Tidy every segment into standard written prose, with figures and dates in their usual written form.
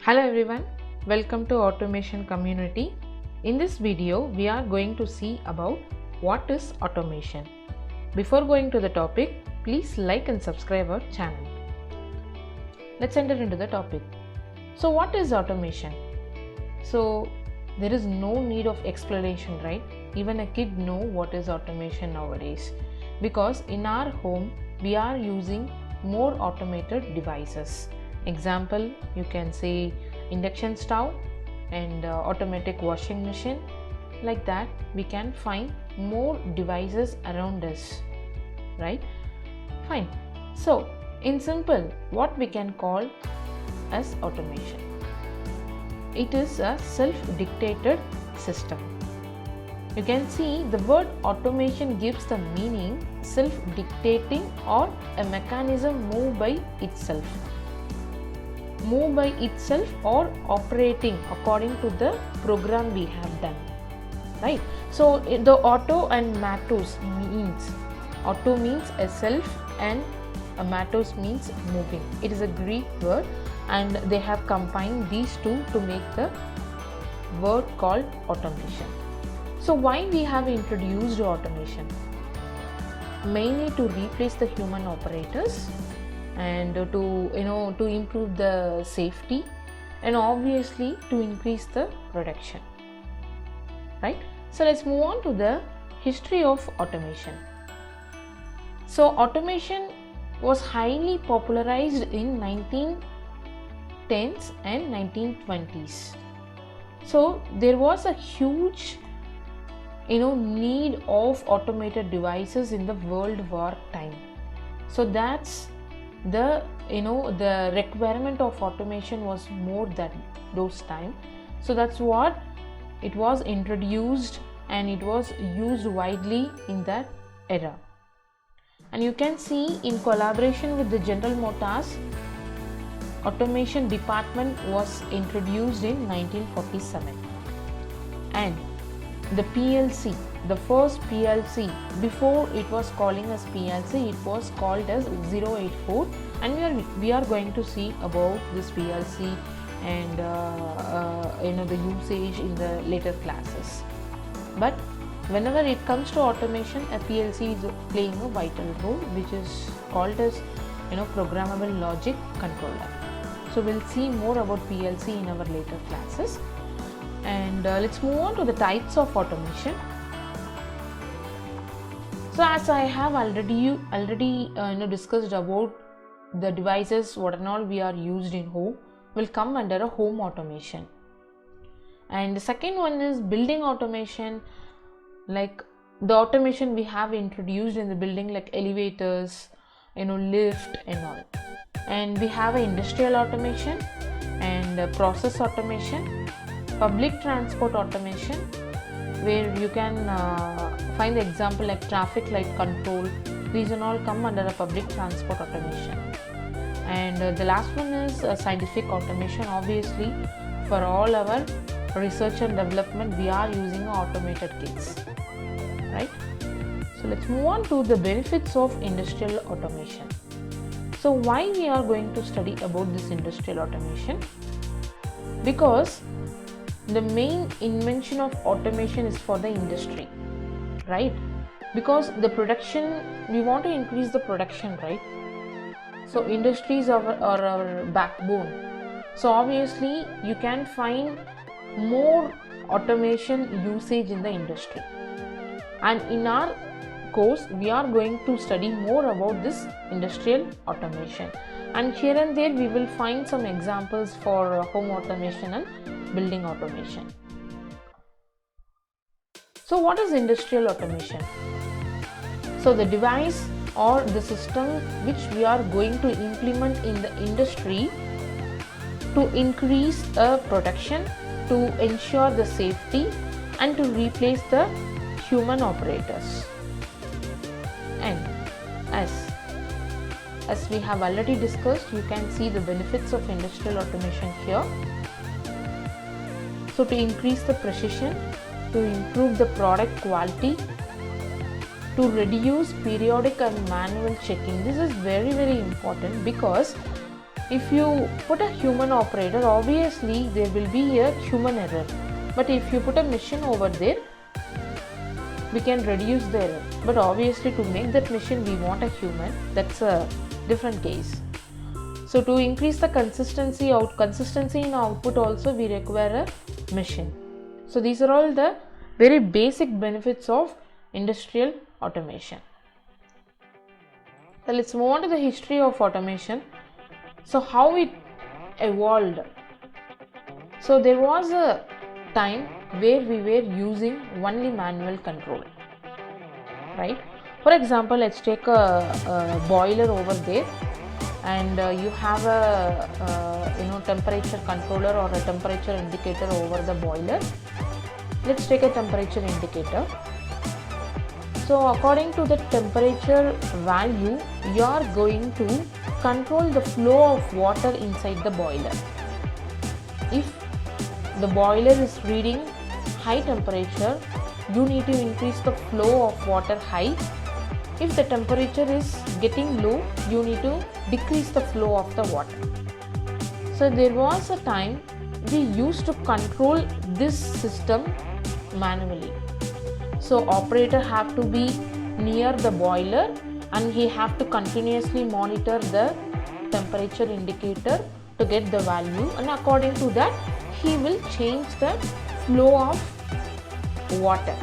Hello everyone, welcome to Automation Community. In this video, we are going to see about what is automation. Before going to the topic, please like and subscribe our channel. Let's enter into the topic. So what is automation? So there is no need of explanation, right? Even a kid know what is automation nowadays, because in our home we are using more automated devices. Example, you can say induction stove and automatic washing machine. Like that we can find more devices around us, right? Fine. So in simple, what we can call as automation? It is a self-dictated system. You can see the word automation gives the meaning self-dictating or a mechanism moved by itself or operating according to the program we have done, right? So the auto and matos means, auto means a self and a matos means moving. It is a Greek word and they have combined these two to make the word called automation. So why we have introduced automation? Mainly to replace the human operators and to improve the safety and obviously to increase the production, right? So let's move on to the history of automation. So automation was highly popularized in 1910s and 1920s. So there was a huge need of automated devices in the World War time. So that's the requirement of automation was more than those time. So that's what it was introduced and it was used widely in that era. And you can see in collaboration with the General Motors, automation department was introduced in 1947. And the PLC, the first PLC, before it was calling as PLC, it was called as 084, and we are going to see about this PLC and the usage in the later classes. But whenever it comes to automation, a PLC is playing a vital role, which is called as programmable logic controller. So we'll see more about PLC in our later classes. And let's move on to the types of automation. So as I have already discussed about the devices what and all we are used in home will come under a home automation. And the second one is building automation, like the automation we have introduced in the building, like elevators, lift and all. And we have an industrial automation and process automation, public transport automation, where you can find the example like traffic light control. These and all come under a public transport automation. And the last one is scientific automation. Obviously, for all our research and development, we are using automated kits, right? So let's move on to the benefits of industrial automation. So why we are going to study about this industrial automation? Because the main invention of automation is for the industry, right? Because the production, we want to increase the production, right? So industries are our backbone. So obviously you can find more automation usage in the industry. And in our course, we are going to study more about this industrial automation. And here and there we will find some examples for home automation and building automation. So what is industrial automation? So the device or the system which we are going to implement in the industry to increase production, to ensure the safety and to replace the human operators. And as we have already discussed, you can see the benefits of industrial automation here. So to increase the precision, to improve the product quality, to reduce periodic and manual checking. This is very, very important, because if you put a human operator, obviously there will be a human error, but if you put a machine over there, we can reduce the error. But obviously to make that machine we want a human, that's a different case. So to increase the consistency in output also we require a machine. So these are all the very basic benefits of industrial automation. So let's move on to the history of automation. So how it evolved. So there was a time where we were using only manual control, right? For example, let's take a boiler over there, and you have a temperature controller or a temperature indicator over the boiler. Let's take a temperature indicator. So according to the temperature value, you are going to control the flow of water inside the boiler. If the boiler is reading high temperature, you need to increase the flow of water high. If the temperature is getting low, you need to decrease the flow of the water. So there was a time we used to control this system manually. So operator have to be near the boiler and he have to continuously monitor the temperature indicator to get the value, and according to that he will change the flow of water.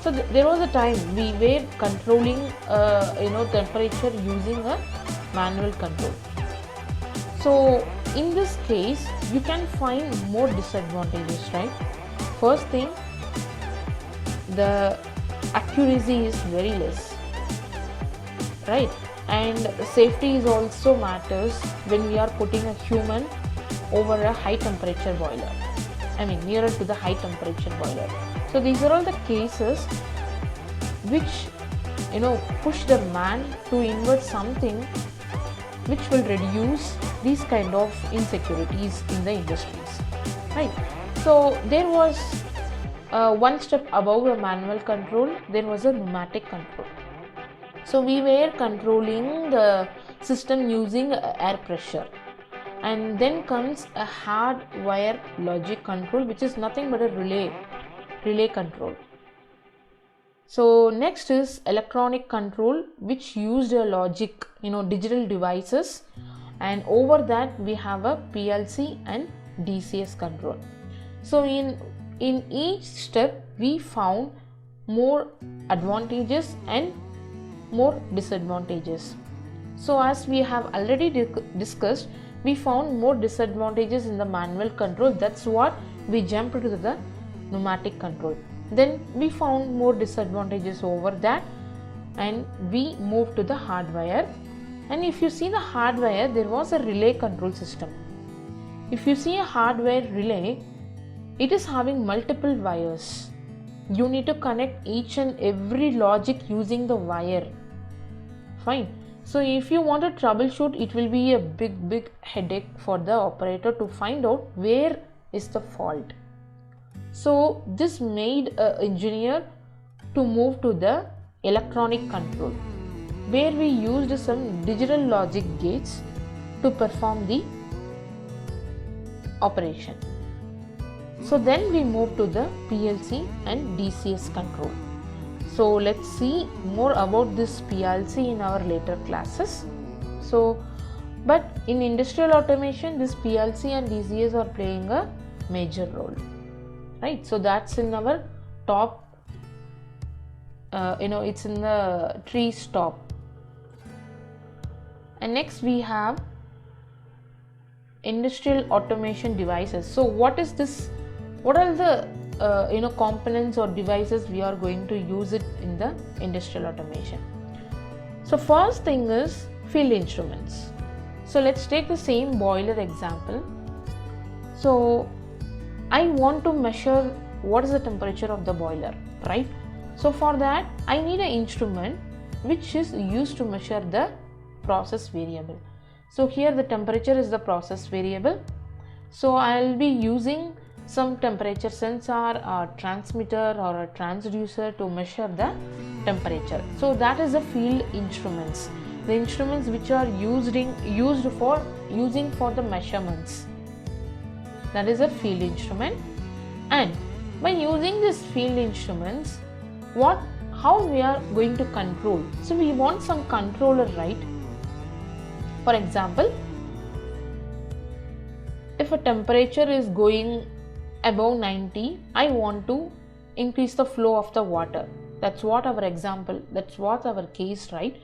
So there was a time we were controlling temperature using a manual control. So in this case you can find more disadvantages, right? First thing, the accuracy is very less, right? And safety is also matters when we are putting a human over a high temperature boiler, nearer to the high temperature boiler. So these are all the cases which push the man to invent something which will reduce these kind of insecurities in the industries, right? So there was one step above a manual control, there was a pneumatic control. So we were controlling the system using air pressure, and then comes a hardwire logic control, which is nothing but a relay control. So next is electronic control, which used a logic, digital devices, and over that we have a PLC and DCS control. So in each step we found more advantages and more disadvantages. So as we have already discussed, we found more disadvantages in the manual control. That's what we jumped to the pneumatic control. Then we found more disadvantages over that and we moved to the hardwire. And if you see the hardwire, there was a relay control system. If you see a hardwire relay, it is having multiple wires. You need to connect each and every logic using the wire. Fine. So if you want to troubleshoot, it will be a big headache for the operator to find out where is the fault. So this made an engineer to move to the electronic control, where we used some digital logic gates to perform the operation. So then we move to the PLC and DCS control. So let's see more about this PLC in our later classes. So, but in industrial automation, this PLC and DCS are playing a major role, right? So that's in our top, it's in the tree's top. And next we have industrial automation devices. So what is this? What are the components or devices we are going to use it in the industrial automation? So first thing is field instruments. So let's take the same boiler example. So I want to measure what is the temperature of the boiler, right? So for that I need an instrument which is used to measure the process variable. So here the temperature is the process variable. So I'll be using some temperature sensor or transmitter or a transducer to measure the temperature. So that is the field instruments. the instruments which are used for the measurements. That is a field instrument. And by using these field instruments, how we are going to control? So we want some controller, right? For example, if a temperature is going above 90, I want to increase the flow of the water. That's what our example, that's what our case, right?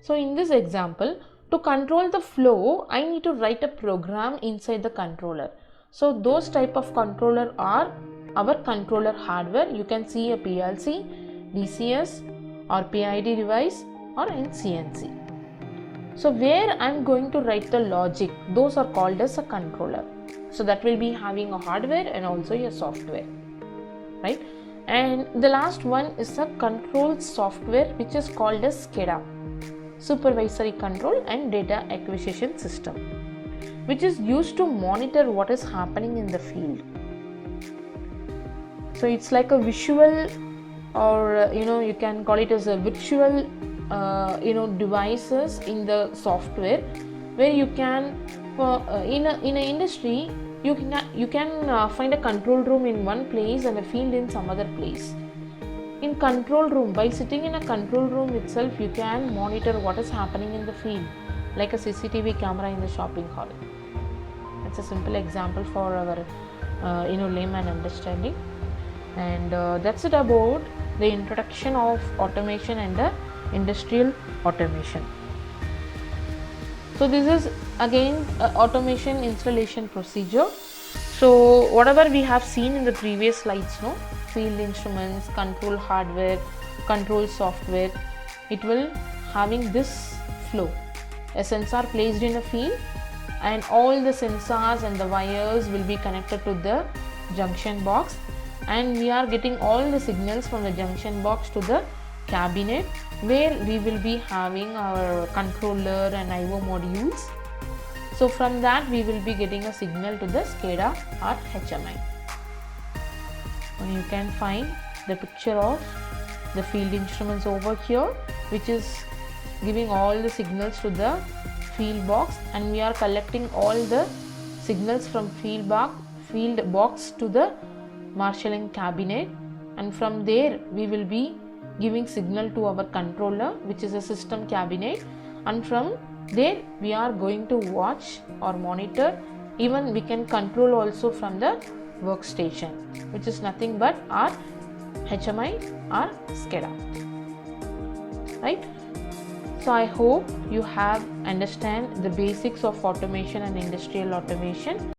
So in this example, to control the flow, I need to write a program inside the controller. So those type of controller are our controller hardware. You can see a PLC, DCS or PID device or CNC. So where I'm going to write the logic, those are called as a controller. So that will be having a hardware and also a software, right? And the last one is a control software which is called as SCADA, Supervisory Control and Data Acquisition System, which is used to monitor what is happening in the field. So it's like a visual, or you can call it as a virtual devices in the software, where you can in an industry you can find a control room in one place and a field in some other place. In control room, by sitting in a control room itself, you can monitor what is happening in the field, like a CCTV camera in the shopping hall. That's a simple example for our layman understanding. And that's it about the introduction of automation and the industrial automation. So this is again automation installation procedure. So whatever we have seen in the previous slides, field instruments, control hardware, control software, it will having this flow. A sensor placed in a field and all the sensors and the wires will be connected to the junction box, and we are getting all the signals from the junction box to the cabinet, where we will be having our controller and IO modules. So from that we will be getting a signal to the SCADA or HMI. And you can find the picture of the field instruments over here, which is giving all the signals to the field box, and we are collecting all the signals from field box to the marshalling cabinet, and from there we will be giving signal to our controller, which is a system cabinet, and from there we are going to watch or monitor. Even we can control also from the workstation, which is nothing but our HMI or SCADA, right? So I hope you have understand the basics of automation and industrial automation.